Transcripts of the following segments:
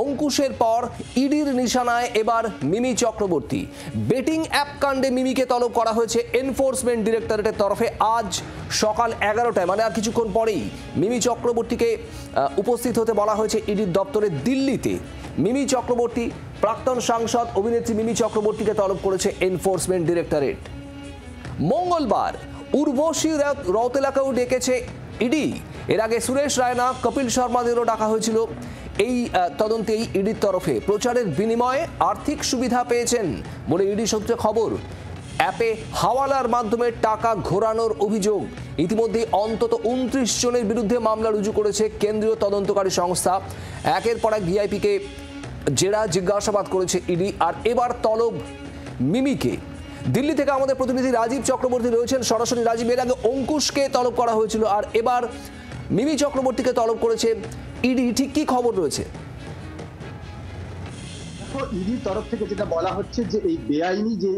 অঙ্কুশের পর ইডির নিশানায় এবার মিমি চক্রবর্তী। বেটিং অ্যাপ কাণ্ডে মিমিকে তলব করা হয়েছে এনফোর্সমেন্ট ডিরেক্টরেটের তরফে। আজ সকাল 11টায়, মানে আর কিছুক্ষণ পরেই মিমি চক্রবর্তীকে উপস্থিত হতে বলা হয়েছে ইডির দপ্তরে দিল্লিতে। মিমি চক্রবর্তী, প্রাক্তন সাংসদ অভিনেত্রী মিমি চক্রবর্তীকে তলব করেছে এনফোর্সমেন্ট ডিরেক্টরেট। মঙ্গলবার উর্বশী রৌতেলাকেও ডেকেছে ইডি। এর আগে সুরেশ রায়না, কপিল শর্মাদেরও ডাকা হয়েছিল এই তদন্তেই ইডির তরফে। প্রচারের বিনিময়ে আর্থিক সুবিধা পেয়েছেন বলে ইডি সূত্রে খবর। অ্যাপে হাওয়ালার মাধ্যমে টাকা ঘোরানোর অভিযোগ। ইতিমধ্যে অন্তত 29 জনের বিরুদ্ধে মামলা রুজু করেছে কেন্দ্রীয় তদন্তকারী সংস্থা। একের পর এক ভিআইপিকে জেরা জিজ্ঞাসাবাদ করেছে ইডি। আর এবার তলব মিমিকে। দিল্লি থেকে আমাদের প্রতিনিধি রাজীব চক্রবর্তী রয়েছেন সরাসরি। রাজীব, এর আগে অঙ্কুশকে তলব করা হয়েছিল, আর এবার মিমি চক্রবর্তীকে তলব করেছে ইডি। ঠিক কি খবর রয়েছে? ইডির তরফ থেকে যেটা বলা হচ্ছে যে এই বেআইনি যে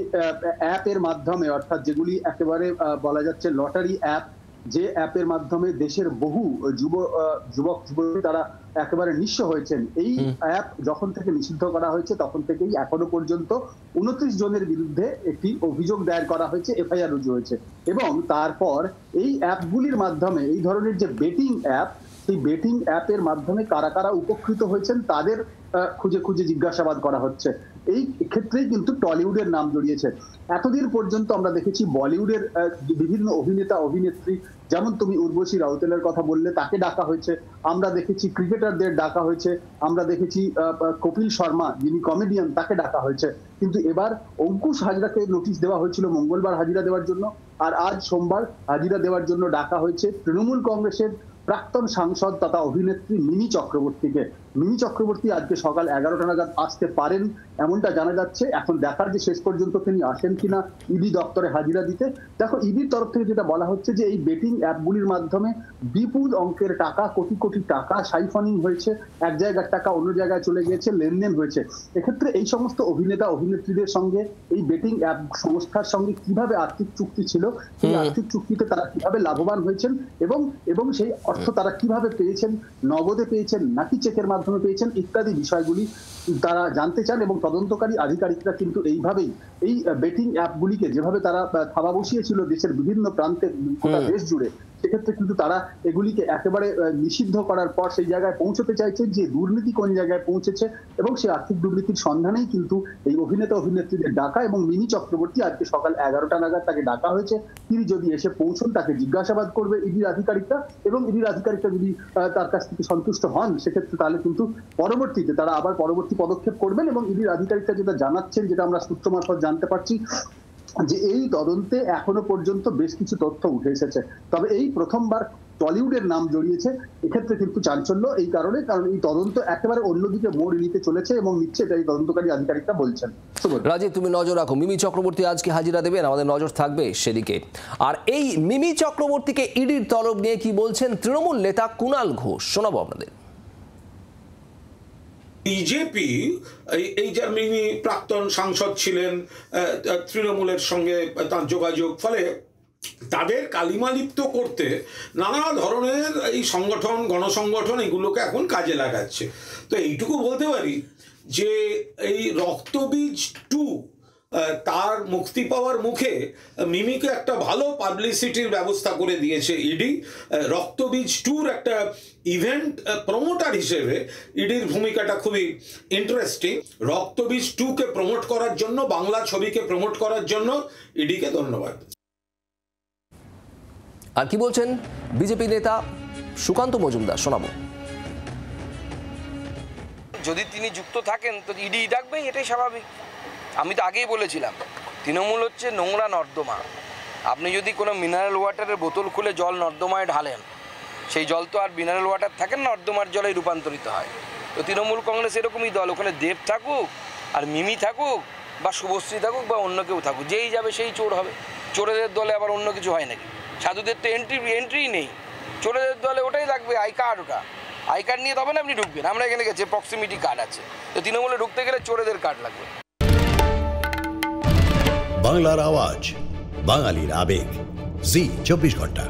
অ্যাপের মাধ্যমে, অর্থাৎ যেগুলি একেবারে বলা যাচ্ছে লটারি অ্যাপ, যে অ্যাপের মাধ্যমে দেশের বহু যুবক যুবতী তারা একেবারে নিঃস্ব হয়েছেন, এই অ্যাপ যখন থেকে নিষিদ্ধ করা হয়েছে তখন থেকেই এখনো পর্যন্ত 29 জনের বিরুদ্ধে একটি অভিযোগ দায়ের করা হয়েছে, এফআইআর রুজু হয়েছে। এবং তারপর এই অ্যাপগুলির মাধ্যমে, এই ধরনের যে বেটিং অ্যাপ, সেই বেটিং অ্যাপের মাধ্যমে কারা কারা উপকৃত হয়েছেন তাদের খুঁজে খুঁজে জিজ্ঞাসাবাদ করা হচ্ছে। এই ক্ষেত্রেই কিন্তু টলিউডের নাম জড়িয়েছে। এতদিন পর্যন্ত আমরা দেখেছি বলিউডের বিভিন্ন অভিনেতা অভিনেত্রী, যেমন তুমি উর্বশী রাউতেলার কথা বললে, তাকে ডাকা হয়েছে। আমরা দেখেছি ক্রিকেটারদের ডাকা হয়েছে। আমরা দেখেছি কপিল শর্মা, যিনি কমেডিয়ান, তাকে ডাকা হয়েছে। কিন্তু এবার অঙ্কুশ হাজরাকে নোটিশ দেওয়া হয়েছিল মঙ্গলবার হাজিরা দেওয়ার জন্য, আর আজ সোমবার হাজিরা দেওয়ার জন্য ডাকা হয়েছে তৃণমূল কংগ্রেসের প্রাক্তন সাংসদ তথা অভিনেত্রী মিমি চক্রবর্তীকে। মিমি চক্রবর্তী আজকে সকাল 11টা নাগাদ আসতে পারেন এমনটা জানা যাচ্ছে। এখন দেখার যে শেষ পর্যন্ত তিনি আসেন কিনা ইডি দপ্তরে হাজিরা দিতে। দেখো, ইডির তরফ থেকে যেটা বলা হচ্ছে যে এই বেটিং অ্যাপগুলির মাধ্যমে বিপুল অঙ্কের টাকা, কোটি কোটি টাকা সাইফনিং হয়েছে, এক জায়গার টাকা অন্য জায়গায় চলে গিয়েছে, লেনদেন হয়েছে। এক্ষেত্রে এই সমস্ত অভিনেতা অভিনেত্রীদের সঙ্গে এই বেটিং অ্যাপ সংস্থার সঙ্গে কিভাবে আর্থিক চুক্তি ছিল, সেই আর্থিক চুক্তিতে তারা কিভাবে লাভবান হয়েছেন এবং সেই অর্থ তারা কিভাবে পেয়েছেন, নগদে পেয়েছেন নাকি চেকের মাধ্যমে পেয়েছেন, ইত্যাদি বিষয়গুলি তারা জানতে চান। এবং তদন্তকারী আধিকারিকরা কিন্তু এইভাবেই এই বেটিং অ্যাপগুলিকে যেভাবে তারা থাবা বসিয়েছিল দেশের বিভিন্ন প্রান্তে, গোটা দেশ জুড়ে, সেক্ষেত্রে কিন্তু তারা এগুলিকে একেবারে নিষিদ্ধ করার পর সেই জায়গায় পৌঁছতে চাইছে যে দুর্নীতি কোন জায়গায় পৌঁছেছে, এবং সেই আর্থিক দুর্নীতির সন্ধানেই কিন্তু এই অভিনেতা অভিনেত্রীদের ডাকা। এবং মিমি চক্রবর্তী আজকে সকাল 11টা নাগাদ তাকে ডাকা হয়েছে। তিনি যদি এসে পৌঁছন তাকে জিজ্ঞাসাবাদ করবে ইডির আধিকারিকরা, এবং ইডির আধিকারিকরা যদি তার কাছ থেকে সন্তুষ্ট হন সেক্ষেত্রে তাহলে কিন্তু পরবর্তীতে তারা আবার পরবর্তী পদক্ষেপ করবেন। এবং ইডির আধিকারিকরা যেটা জানাচ্ছেন, যেটা আমরা সূত্র মারফত জানতে পারছি, যে এই তদন্তে এখনো পর্যন্ত বেশ কিছু তথ্য উঠে এসেছে। তবে এই প্রথমবার টলিউডের নাম জড়িয়েছে। এক্ষেত্রে কিন্তু চাঞ্চল্য এই কারণে, কারণ এই তদন্ত একেবারে অন্যদিকে মোড় নিতে চলেছে এবং নিচ্ছে, এটা এই তদন্তকারী আধিকারিকরা বলছেন। রাজীব, তুমি নজর রাখো। মিমি চক্রবর্তী আজকে হাজিরা দেবেন, আমাদের নজর থাকবে সেদিকে। আর এই মিমি চক্রবর্তীকে ইডির তলব নিয়ে কি বলছেন তৃণমূল নেতা কুণাল ঘোষ, শোনাবো আপনাদের। বিজেপি এই যে মিমি প্রাক্তন সাংসদ ছিলেন, তৃণমূলের সঙ্গে তার যোগাযোগ, ফলে তাদের কালিমালিপ্ত করতে নানা ধরনের এই সংগঠন, গণসংগঠন এগুলোকে এখন কাজে লাগাচ্ছে। তো এইটুকু বলতে পারি যে এই রক্তবীজ 2 তার মুক্তি পাওয়ার মুখে মিমিকে একটা ভালো পাবলিসিটির ব্যবস্থা করে দিয়েছে ইডি। রক্তবীজ 2-র একটা ইভেন্ট প্রমোটার হিসেবে ইডির ভূমিকাটা খুবই ইন্টারেস্টিং। রক্তবীজ 2-কে প্রমোট করার জন্য, বাংলা ছবিকে প্রমোট করার জন্য ইডিকে ধন্যবাদ। আর কি বলছেন বিজেপি নেতা সুকান্ত মজুমদার, শোনাবো। যদি তিনি যুক্ত থাকেন তো ইডি ডাকবেই, এটাই স্বাভাবিক। আমি তো আগেই বলেছিলাম, তৃণমূল হচ্ছে নোংরা নর্দমা। আপনি যদি কোনো মিনারেল ওয়াটারের বোতল খুলে জল নর্দমায় ঢালেন, সেই জল তো আর মিনারেল ওয়াটার থাকে না, নর্দমার জলে রূপান্তরিত হয়। তো তৃণমূল কংগ্রেস এরকমই দল। ওখানে দেব থাকুক আর মিমি থাকুক বা শুভশ্রী থাকুক বা অন্য কেউ থাকুক, যেই যাবে সেই চোর হবে। চোরেদের দলে আবার অন্য কিছু হয় নাকি? সাধুদের তো এন্ট্রি নেই, চোরেদের দলে ওটাই লাগবে, আই কার্ড। ওটা আই কার্ড নিয়ে তবে না আপনি ঢুকবেন। আমরা এখানে গেছি, প্রক্সিমিটি কার্ড আছে। তো তৃণমূলে ঢুকতে গেলে চোরেদের কার্ড লাগবে। বাংলার আওয়াজ, বাঙালির আবেগ, জি 24 ঘন্টা।